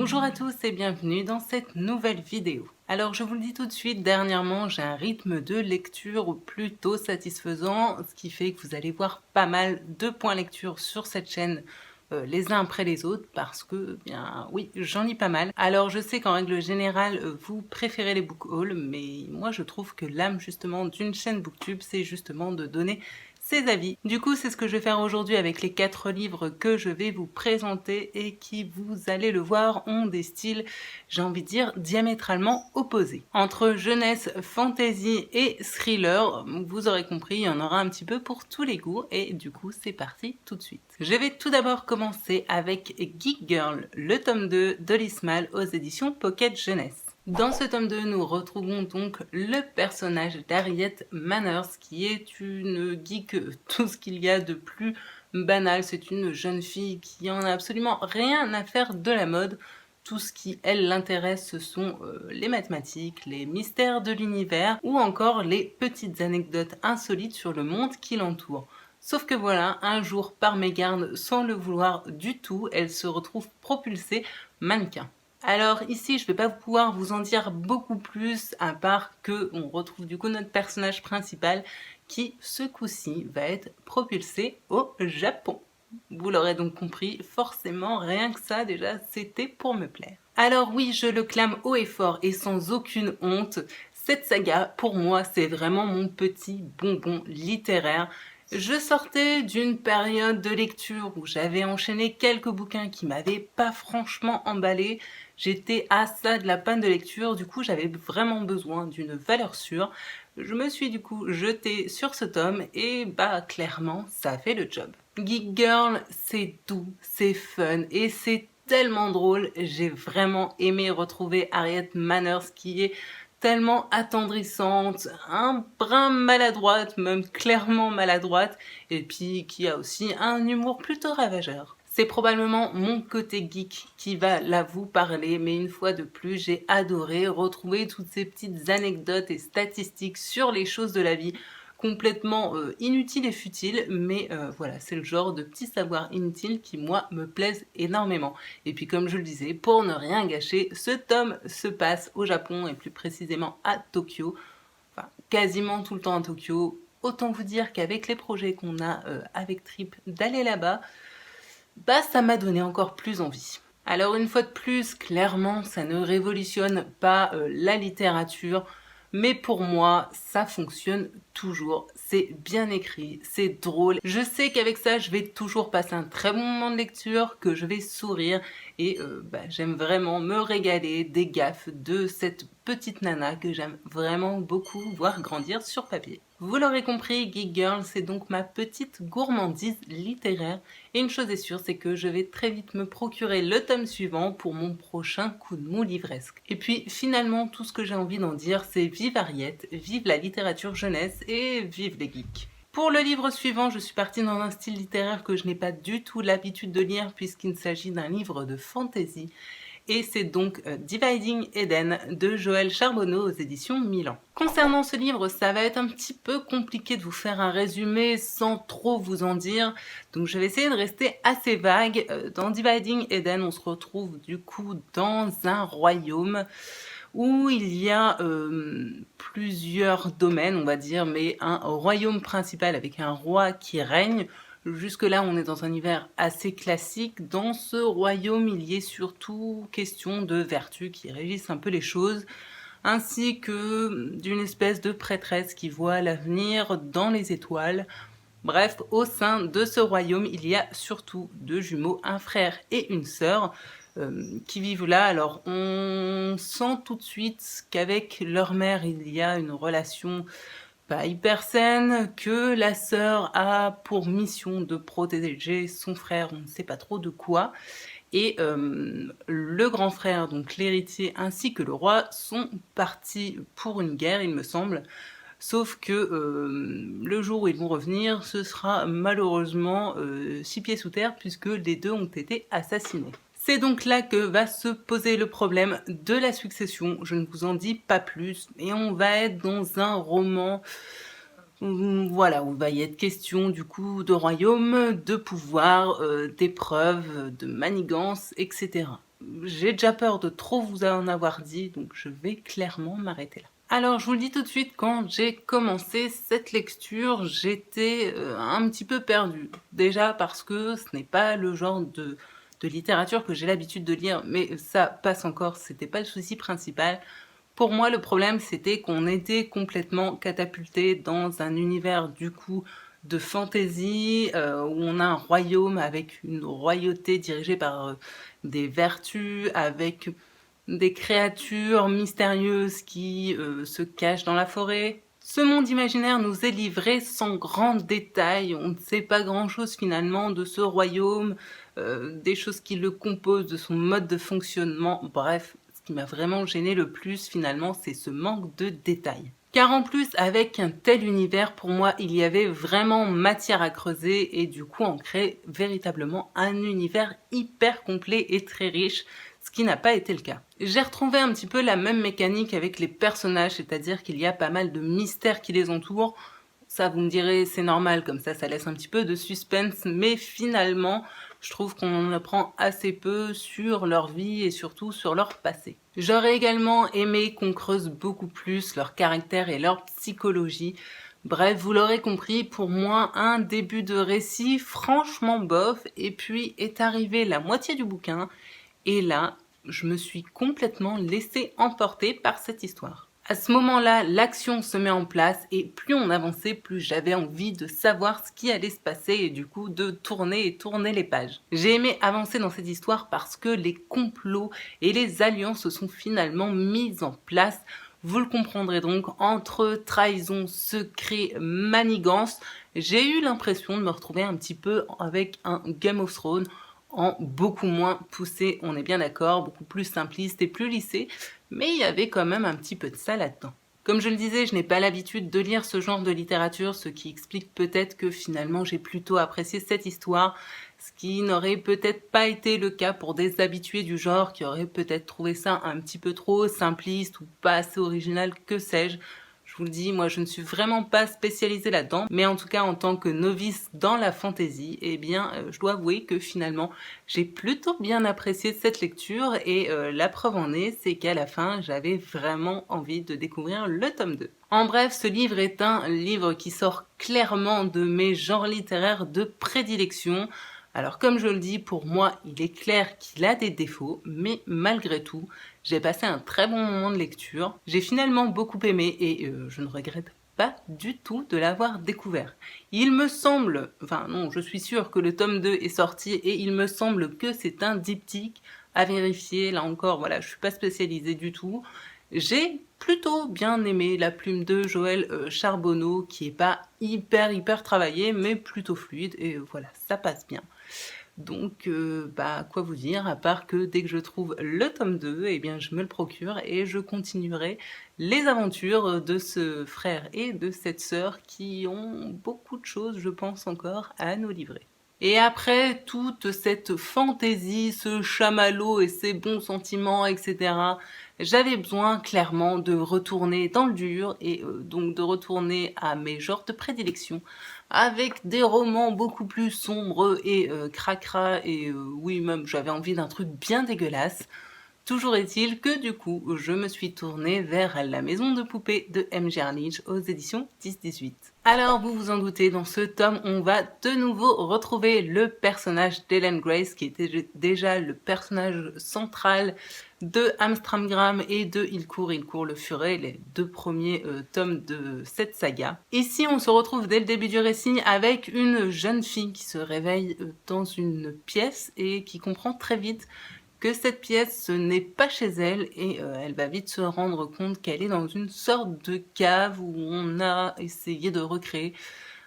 Bonjour à tous et bienvenue dans cette nouvelle vidéo. Alors je vous le dis tout de suite, dernièrement j'ai un rythme de lecture plutôt satisfaisant, ce qui fait que vous allez voir pas mal de points lecture sur cette chaîne les uns après les autres parce que, bien oui, j'en lis pas mal. Alors je sais qu'en règle générale vous préférez les book hauls, mais moi je trouve que l'âme justement d'une chaîne booktube c'est justement de donner ses avis. Du coup, c'est ce que je vais faire aujourd'hui avec les 4 livres que je vais vous présenter et qui, vous allez le voir, ont des styles, j'ai envie de dire, diamétralement opposés. Entre jeunesse, fantasy et thriller, vous aurez compris, il y en aura un petit peu pour tous les goûts et du coup, c'est parti tout de suite. Je vais tout d'abord commencer avec Geek Girl, le tome 2 de Mal aux éditions Pocket Jeunesse. Dans ce tome 2, nous retrouvons donc le personnage d'Harriet Manners, qui est une geek, tout ce qu'il y a de plus banal. C'est une jeune fille qui en a absolument rien à faire de la mode. Tout ce qui, elle, l'intéresse, ce sont les mathématiques, les mystères de l'univers, ou encore les petites anecdotes insolites sur le monde qui l'entoure. Sauf que voilà, un jour, par mégarde, sans le vouloir du tout, elle se retrouve propulsée mannequin. Alors ici, je ne vais pas pouvoir vous en dire beaucoup plus, à part que on retrouve du coup notre personnage principal qui, ce coup-ci, va être propulsé au Japon. Vous l'aurez donc compris, forcément, rien que ça, déjà, c'était pour me plaire. Alors oui, je le clame haut et fort et sans aucune honte, cette saga, pour moi, c'est vraiment mon petit bonbon littéraire. Je sortais d'une période de lecture où j'avais enchaîné quelques bouquins qui m'avaient pas franchement emballé. J'étais à ça de la panne de lecture, du coup j'avais vraiment besoin d'une valeur sûre. Je me suis du coup jetée sur ce tome et bah clairement ça a fait le job. Geek Girl, c'est doux, c'est fun et c'est tellement drôle. J'ai vraiment aimé retrouver Harriet Manners qui est tellement attendrissante, un brin maladroite, même clairement maladroite, et puis qui a aussi un humour plutôt ravageur. C'est probablement mon côté geek qui va là vous parler, mais une fois de plus, j'ai adoré retrouver toutes ces petites anecdotes et statistiques sur les choses de la vie, complètement inutiles et futiles, mais voilà, c'est le genre de petits savoirs inutiles qui, moi, me plaisent énormément. Et puis, comme je le disais, pour ne rien gâcher, ce tome se passe au Japon, et plus précisément à Tokyo, enfin, quasiment tout le temps à Tokyo. Autant vous dire qu'avec les projets qu'on a avec Trip d'aller là-bas, bah ça m'a donné encore plus envie. Alors une fois de plus, clairement, ça ne révolutionne pas la littérature, mais pour moi, ça fonctionne toujours. C'est bien écrit, c'est drôle. Je sais qu'avec ça, je vais toujours passer un très bon moment de lecture, que je vais sourire, et j'aime vraiment me régaler des gaffes de cette petite nana que j'aime vraiment beaucoup voir grandir sur papier. Vous l'aurez compris, Geek Girl, c'est donc ma petite gourmandise littéraire. Et une chose est sûre, c'est que je vais très vite me procurer le tome suivant pour mon prochain coup de mou livresque. Et puis finalement, tout ce que j'ai envie d'en dire, c'est vive Harriet, vive la littérature jeunesse et vive les geeks. Pour le livre suivant, je suis partie dans un style littéraire que je n'ai pas du tout l'habitude de lire puisqu'il s'agit d'un livre de fantasy. Et c'est donc Dividing Eden de Joël Charbonneau aux éditions Milan. Concernant ce livre, ça va être un petit peu compliqué de vous faire un résumé sans trop vous en dire, donc je vais essayer de rester assez vague. Dans Dividing Eden, on se retrouve du coup dans un royaume où il y a plusieurs domaines, on va dire, mais un royaume principal avec un roi qui règne. Jusque-là, on est dans un univers assez classique. Dans ce royaume, il y est surtout question de vertus qui régissent un peu les choses, ainsi que d'une espèce de prêtresse qui voit l'avenir dans les étoiles. Bref, au sein de ce royaume, il y a surtout deux jumeaux, un frère et une sœur, qui vivent là. Alors, on sent tout de suite qu'avec leur mère, il y a une relation pas hyper saine, que la sœur a pour mission de protéger son frère, on ne sait pas trop de quoi, et le grand frère, donc l'héritier, ainsi que le roi, sont partis pour une guerre, il me semble, sauf que le jour où ils vont revenir, ce sera malheureusement 6 pieds sous terre, puisque les deux ont été assassinés. C'est donc là que va se poser le problème de la succession. Je ne vous en dis pas plus, et on va être dans un roman, voilà, où il va y être question du coup de royaume, de pouvoir, d'épreuves, de manigances, etc. j'ai déjà peur de trop vous en avoir dit, donc je vais clairement m'arrêter là. Alors, je vous le dis tout de suite, quand j'ai commencé cette lecture, j'étais un petit peu perdue. Déjà parce que ce n'est pas le genre de littérature que j'ai l'habitude de lire, mais ça passe encore, c'était pas le souci principal. Pour moi, le problème, c'était qu'on était complètement catapulté dans un univers, du coup, de fantasy, où on a un royaume avec une royauté dirigée par des vertus, avec des créatures mystérieuses qui se cachent dans la forêt. Ce monde imaginaire nous est livré sans grand détail, on ne sait pas grand-chose finalement de ce royaume, des choses qui le composent, de son mode de fonctionnement, bref, ce qui m'a vraiment gêné le plus finalement, c'est ce manque de détails. Car en plus, avec un tel univers, pour moi, il y avait vraiment matière à creuser et du coup, on crée véritablement un univers hyper complet et très riche, ce qui n'a pas été le cas. J'ai retrouvé un petit peu la même mécanique avec les personnages, c'est-à-dire qu'il y a pas mal de mystères qui les entourent. Ça, vous me direz, c'est normal, comme ça laisse un petit peu de suspense, mais finalement, je trouve qu'on en apprend assez peu sur leur vie et surtout sur leur passé. J'aurais également aimé qu'on creuse beaucoup plus leur caractère et leur psychologie. Bref, vous l'aurez compris, pour moi, un début de récit franchement bof, et puis est arrivé la moitié du bouquin, et là, je me suis complètement laissée emporter par cette histoire. À ce moment-là, l'action se met en place et plus on avançait, plus j'avais envie de savoir ce qui allait se passer et du coup de tourner et tourner les pages. J'ai aimé avancer dans cette histoire parce que les complots et les alliances se sont finalement mises en place. Vous le comprendrez donc, entre trahison, secret, manigance, j'ai eu l'impression de me retrouver un petit peu avec un Game of Thrones en beaucoup moins poussé, on est bien d'accord, beaucoup plus simpliste et plus lissé, mais il y avait quand même un petit peu de ça là-dedans. Comme je le disais, je n'ai pas l'habitude de lire ce genre de littérature, ce qui explique peut-être que finalement j'ai plutôt apprécié cette histoire, ce qui n'aurait peut-être pas été le cas pour des habitués du genre qui auraient peut-être trouvé ça un petit peu trop simpliste ou pas assez original, que sais-je. Je vous le dis, moi je ne suis vraiment pas spécialisée là-dedans, mais en tout cas en tant que novice dans la fantasy, eh bien je dois avouer que finalement j'ai plutôt bien apprécié cette lecture et la preuve en est, c'est qu'à la fin j'avais vraiment envie de découvrir le tome 2. En bref, ce livre est un livre qui sort clairement de mes genres littéraires de prédilection. Alors comme je le dis, pour moi, il est clair qu'il a des défauts, mais malgré tout, j'ai passé un très bon moment de lecture. J'ai finalement beaucoup aimé et je ne regrette pas du tout de l'avoir découvert. Il me semble, enfin non, je suis sûre que le tome 2 est sorti et il me semble que c'est un diptyque à vérifier. Là encore, voilà, je suis pas spécialisée du tout. J'ai plutôt bien aimé la plume de Joël Charbonneau, qui est pas hyper travaillée, mais plutôt fluide, et voilà, ça passe bien. Donc, quoi vous dire, à part que dès que je trouve le tome 2, eh bien, je me le procure et je continuerai les aventures de ce frère et de cette sœur qui ont beaucoup de choses, je pense, encore à nous livrer. Et après toute cette fantaisie, ce chamallow et ces bons sentiments, etc., j'avais besoin clairement de retourner dans le dur et donc de retourner à mes genres de prédilection avec des romans beaucoup plus sombres et cracra et oui, même j'avais envie d'un truc bien dégueulasse. Toujours est-il que du coup, je me suis tournée vers La Maison de Poupée de M.G. Arlige aux éditions 10-18. Alors, vous vous en doutez, dans ce tome, on va de nouveau retrouver le personnage d'Ellen Grace, qui était déjà le personnage central de Amstramgram et de Il court le furet, les deux premiers tomes de cette saga. Ici, on se retrouve dès le début du récit avec une jeune fille qui se réveille dans une pièce et qui comprend très vite que cette pièce, ce n'est pas chez elle et elle va vite se rendre compte qu'elle est dans une sorte de cave où on a essayé de recréer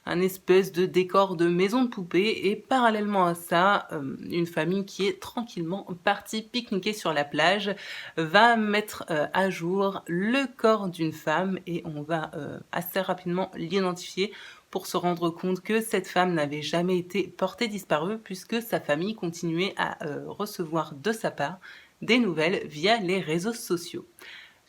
un espèce de décor de maison de poupée et parallèlement à ça, une famille qui est tranquillement partie pique-niquer sur la plage va mettre à jour le corps d'une femme et on va assez rapidement l'identifier pour se rendre compte que cette femme n'avait jamais été portée disparue puisque sa famille continuait à recevoir de sa part des nouvelles via les réseaux sociaux.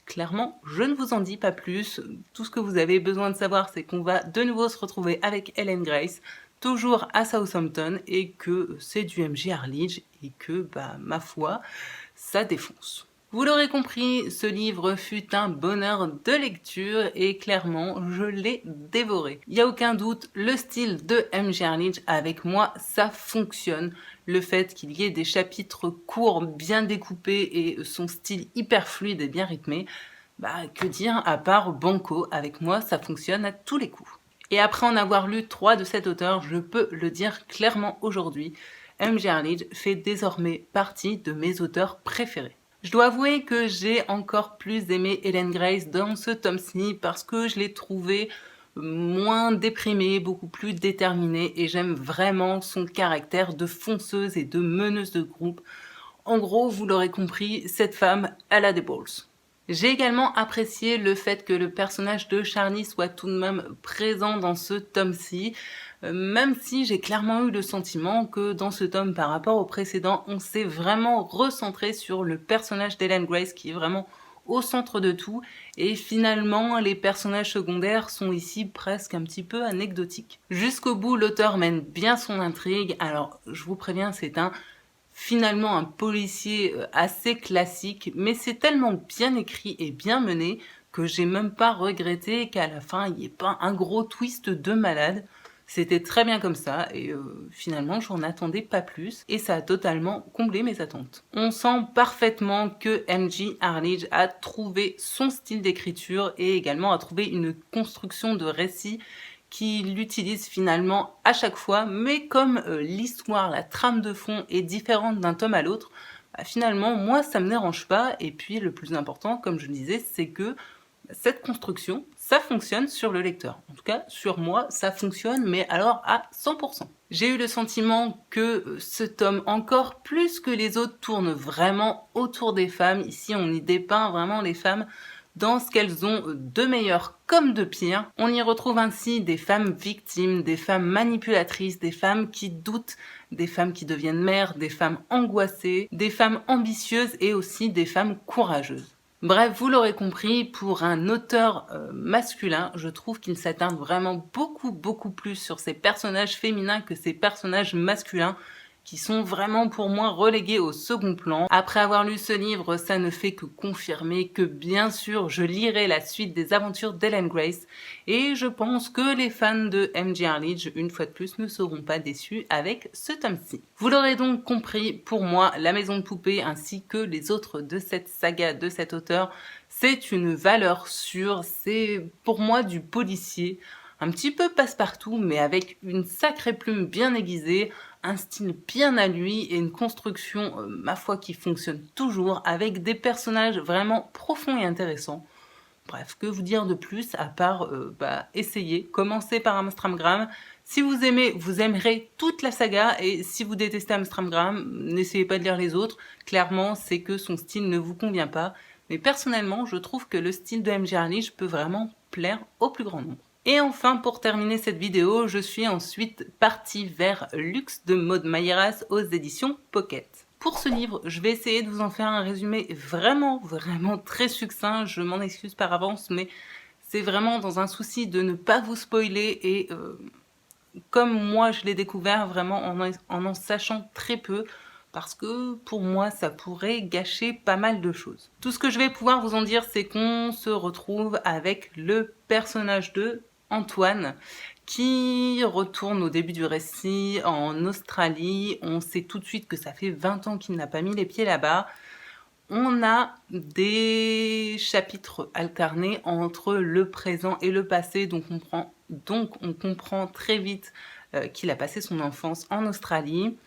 Clairement, je ne vous en dis pas plus. Tout ce que vous avez besoin de savoir, c'est qu'on va de nouveau se retrouver avec Ellen Grace, toujours à Southampton, et que c'est du M.G. Arlige, et que, ma foi, ça défonce. Vous l'aurez compris, ce livre fut un bonheur de lecture et clairement, je l'ai dévoré. Il n'y a aucun doute, le style de M.J. Erlich, avec moi, ça fonctionne. Le fait qu'il y ait des chapitres courts, bien découpés et son style hyper fluide et bien rythmé, que dire à part Banco, avec moi, ça fonctionne à tous les coups. Et après en avoir lu 3 de cet auteur, je peux le dire clairement aujourd'hui, M.J. Erlich fait désormais partie de mes auteurs préférés. Je dois avouer que j'ai encore plus aimé Helen Grace dans ce tome-ci parce que je l'ai trouvé moins déprimée, beaucoup plus déterminée et j'aime vraiment son caractère de fonceuse et de meneuse de groupe. En gros, vous l'aurez compris, cette femme, elle a des balls. J'ai également apprécié le fait que le personnage de Charlie soit tout de même présent dans ce tome-ci, même si j'ai clairement eu le sentiment que dans ce tome, par rapport au précédent, on s'est vraiment recentré sur le personnage d'Helen Grace qui est vraiment au centre de tout, et finalement les personnages secondaires sont ici presque un petit peu anecdotiques. Jusqu'au bout, l'auteur mène bien son intrigue, alors je vous préviens, c'est finalement un policier assez classique, mais c'est tellement bien écrit et bien mené que j'ai même pas regretté qu'à la fin il n'y ait pas un gros twist de malade. C'était très bien comme ça et finalement j'en attendais pas plus et ça a totalement comblé mes attentes. On sent parfaitement que M.J. Erlich a trouvé son style d'écriture et également a trouvé une construction de récit qu'il utilise finalement à chaque fois, mais comme l'histoire, la trame de fond est différente d'un tome à l'autre, finalement moi ça me dérange pas, et puis le plus important, comme je le disais, c'est que cette construction, ça fonctionne sur le lecteur. En tout cas, sur moi, ça fonctionne, mais alors à 100%. J'ai eu le sentiment que ce tome, encore plus que les autres, tourne vraiment autour des femmes. Ici, on y dépeint vraiment les femmes dans ce qu'elles ont de meilleur comme de pire. On y retrouve ainsi des femmes victimes, des femmes manipulatrices, des femmes qui doutent, des femmes qui deviennent mères, des femmes angoissées, des femmes ambitieuses et aussi des femmes courageuses. Bref, vous l'aurez compris, pour un auteur masculin, je trouve qu'il s'attarde vraiment beaucoup plus sur ces personnages féminins que ces personnages masculins, qui sont vraiment pour moi relégués au second plan. Après avoir lu ce livre, ça ne fait que confirmer que bien sûr je lirai la suite des aventures d'Helen Grace, et je pense que les fans de M.J. Erlich, une fois de plus, ne seront pas déçus avec ce tome-ci. Vous l'aurez donc compris, pour moi, La Maison de Poupée ainsi que les autres de cette saga de cet auteur, c'est une valeur sûre, c'est pour moi du policier, un petit peu passe-partout, mais avec une sacrée plume bien aiguisée, un style bien à lui et une construction, ma foi, qui fonctionne toujours, avec des personnages vraiment profonds et intéressants. Bref, que vous dire de plus, à part essayer, commencez par Amstramgram. Si vous aimez, vous aimerez toute la saga, et si vous détestez Amstramgram, n'essayez pas de lire les autres. Clairement, c'est que son style ne vous convient pas. Mais personnellement, je trouve que le style de M.J. Erlich peut vraiment plaire au plus grand nombre. Et enfin, pour terminer cette vidéo, je suis ensuite partie vers Luxe de Maud Mayeras aux éditions Pocket. Pour ce livre, je vais essayer de vous en faire un résumé vraiment très succinct, je m'en excuse par avance, mais c'est vraiment dans un souci de ne pas vous spoiler et comme moi je l'ai découvert vraiment en sachant très peu, parce que pour moi ça pourrait gâcher pas mal de choses. Tout ce que je vais pouvoir vous en dire, c'est qu'on se retrouve avec le personnage de Antoine qui retourne au début du récit en Australie. On sait tout de suite que ça fait 20 ans qu'il n'a pas mis les pieds là-bas. On a des chapitres alternés entre le présent et le passé, donc on comprend très vite qu'il a passé son enfance en Australie.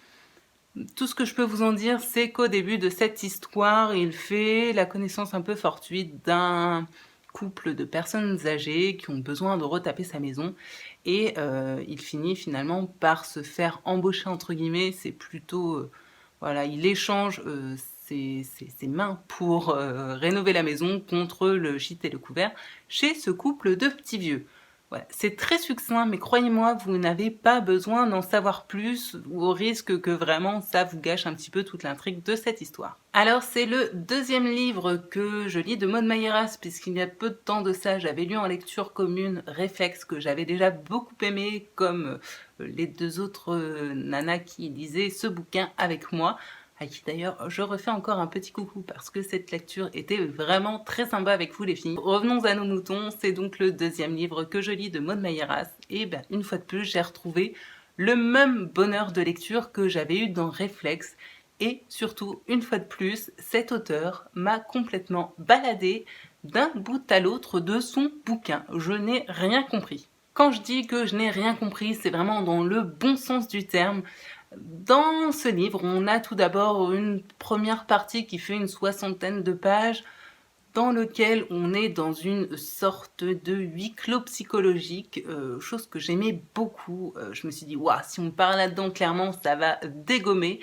Tout ce que je peux vous en dire, c'est qu'au début de cette histoire, il fait la connaissance un peu fortuite d'un couple de personnes âgées qui ont besoin de retaper sa maison, et il finit finalement par se faire embaucher entre guillemets. C'est plutôt voilà, il échange ses mains pour rénover la maison contre le gîte et le couvert chez ce couple de petits vieux. Voilà, c'est très succinct, mais croyez-moi, vous n'avez pas besoin d'en savoir plus, au risque que vraiment ça vous gâche un petit peu toute l'intrigue de cette histoire. Alors c'est le deuxième livre que je lis de Maud Mayeras, puisqu'il y a peu de temps de ça, j'avais lu en lecture commune Réflexe, que j'avais déjà beaucoup aimé, comme les deux autres nanas qui lisaient ce bouquin avec moi. à qui d'ailleurs je refais encore un petit coucou parce que cette lecture était vraiment très sympa avec vous les filles. Revenons à nos moutons, c'est donc le deuxième livre que je lis de Maud Mayeras, et ben, une fois de plus j'ai retrouvé le même bonheur de lecture que j'avais eu dans Réflexe, et surtout, une fois de plus, cet auteur m'a complètement baladé d'un bout à l'autre de son bouquin. Je n'ai rien compris. Quand je dis que je n'ai rien compris, c'est vraiment dans le bon sens du terme. Dans ce livre, on a tout d'abord une première partie qui fait une 60aine de pages, dans lequel on est dans une sorte de huis clos psychologique, chose que j'aimais beaucoup. Je me suis dit, waouh, si on me parle là-dedans, clairement, ça va dégommer.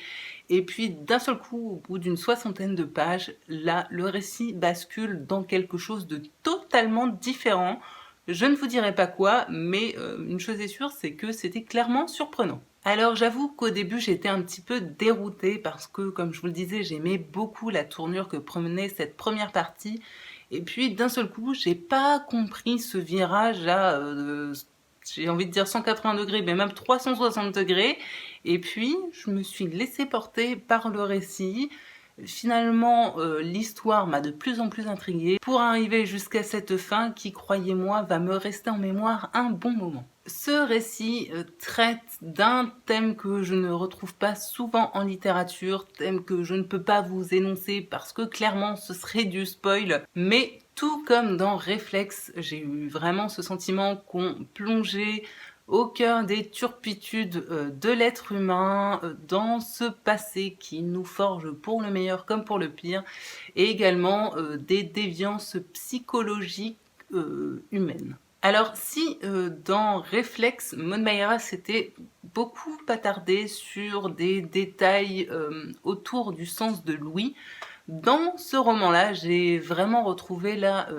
Et puis, d'un seul coup, au bout d'une 60aine de pages, là, le récit bascule dans quelque chose de totalement différent. Je ne vous dirai pas quoi, mais une chose est sûre, c'est que c'était clairement surprenant. Alors j'avoue qu'au début j'étais un petit peu déroutée parce que, comme je vous le disais, j'aimais beaucoup la tournure que prenait cette première partie. Et puis d'un seul coup, j'ai pas compris ce virage à, j'ai envie de dire 180 degrés, mais même 360 degrés. Et puis je me suis laissée porter par le récit. Finalement, l'histoire m'a de plus en plus intriguée pour arriver jusqu'à cette fin qui, croyez-moi, va me rester en mémoire un bon moment. Ce récit traite d'un thème que je ne retrouve pas souvent en littérature, thème que je ne peux pas vous énoncer parce que clairement ce serait du spoil, mais tout comme dans Réflexe, j'ai eu vraiment ce sentiment qu'on plongeait au cœur des turpitudes de l'être humain, dans ce passé qui nous forge pour le meilleur comme pour le pire, et également des déviances psychologiques humaines. Alors si dans Réflexe, Maud Mayeras s'était beaucoup attardée sur des détails autour du sens de l'ouïe, dans ce roman-là, j'ai vraiment retrouvé là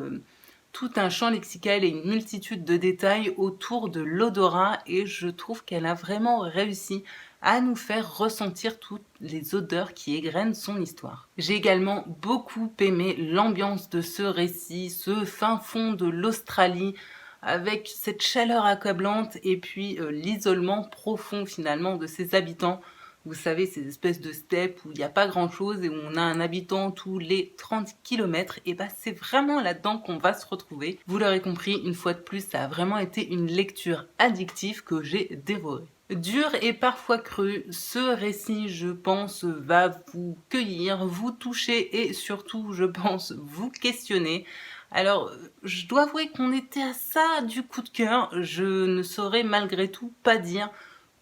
tout un champ lexical et une multitude de détails autour de l'odorat, et je trouve qu'elle a vraiment réussi à nous faire ressentir toutes les odeurs qui égrènent son histoire. J'ai également beaucoup aimé l'ambiance de ce récit, ce fin fond de l'Australie, avec cette chaleur accablante et puis l'isolement profond finalement de ses habitants. Vous savez, ces espèces de steppes où il n'y a pas grand chose et où on a un habitant tous les 30 km, et bah c'est vraiment là-dedans qu'on va se retrouver. Vous l'aurez compris, une fois de plus, ça a vraiment été une lecture addictive que j'ai dévorée. Dur et parfois cru, ce récit, je pense, va vous cueillir, vous toucher et surtout, je pense, vous questionner. Alors, je dois avouer qu'on était à ça du coup de cœur. Je ne saurais malgré tout pas dire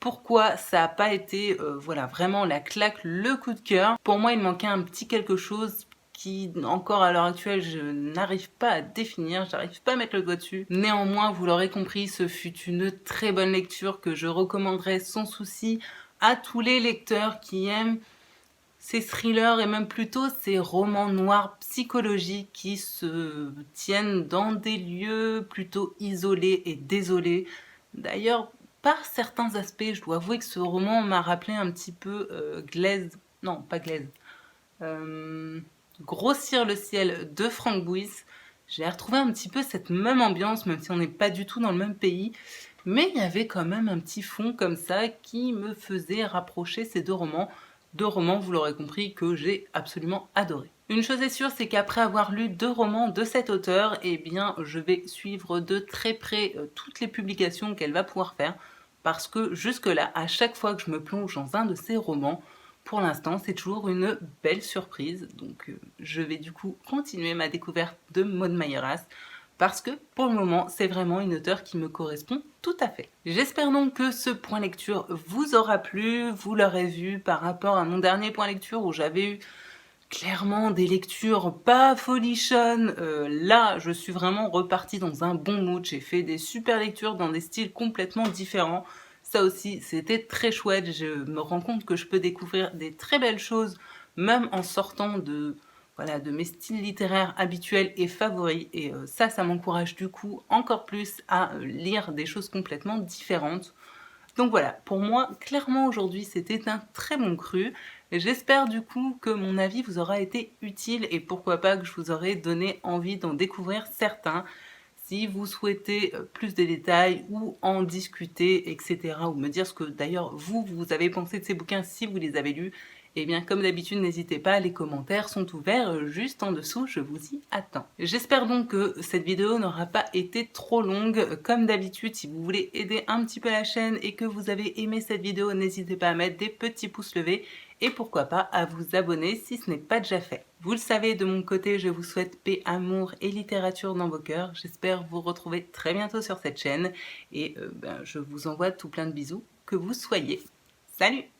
pourquoi ça n'a pas été voilà, vraiment la claque, le coup de cœur. Pour moi, il manquait un petit quelque chose qui, encore à l'heure actuelle, je n'arrive pas à définir, j'arrive pas à mettre le doigt dessus. Néanmoins, vous l'aurez compris, ce fut une très bonne lecture que je recommanderais sans souci à tous les lecteurs qui aiment ces thrillers et même plutôt ces romans noirs psychologiques qui se tiennent dans des lieux plutôt isolés et désolés. D'ailleurs, par certains aspects, je dois avouer que ce roman m'a rappelé un petit peu Glaise, non pas Glaise, Grossir le ciel de Frank Buis. J'ai retrouvé un petit peu cette même ambiance, même si on n'est pas du tout dans le même pays, mais il y avait quand même un petit fond comme ça qui me faisait rapprocher ces deux romans, vous l'aurez compris, que j'ai absolument adoré. Une chose est sûre, c'est qu'après avoir lu 2 romans de cet auteur, eh bien, je vais suivre de très près toutes les publications qu'elle va pouvoir faire, parce que jusque-là, à chaque fois que je me plonge dans un de ses romans, pour l'instant, c'est toujours une belle surprise. Donc, je vais du coup continuer ma découverte de Maud Mayeras, parce que pour le moment, c'est vraiment une auteure qui me correspond tout à fait. J'espère donc que ce point lecture vous aura plu. Vous l'aurez vu par rapport à mon dernier point lecture où j'avais eu clairement des lectures pas folichonnes. Là, je suis vraiment repartie dans un bon mood. J'ai fait des super lectures dans des styles complètement différents. Ça aussi, c'était très chouette. Je me rends compte que je peux découvrir des très belles choses, même en sortant de, voilà, de mes styles littéraires habituels et favoris. Et ça m'encourage du coup encore plus à lire des choses complètement différentes. Donc voilà, pour moi, clairement aujourd'hui, c'était un très bon cru. J'espère du coup que mon avis vous aura été utile et pourquoi pas que je vous aurai donné envie d'en découvrir certains. Si vous souhaitez plus de détails ou en discuter, etc. ou me dire ce que d'ailleurs vous avez pensé de ces bouquins si vous les avez lus, Eh bien, comme d'habitude, n'hésitez pas, les commentaires sont ouverts juste en dessous, je vous y attends. J'espère donc que cette vidéo n'aura pas été trop longue. Comme d'habitude, si vous voulez aider un petit peu la chaîne et que vous avez aimé cette vidéo, n'hésitez pas à mettre des petits pouces levés et pourquoi pas à vous abonner si ce n'est pas déjà fait. Vous le savez, de mon côté, je vous souhaite paix, amour et littérature dans vos cœurs. J'espère vous retrouver très bientôt sur cette chaîne et je vous envoie tout plein de bisous, que vous soyez. Salut!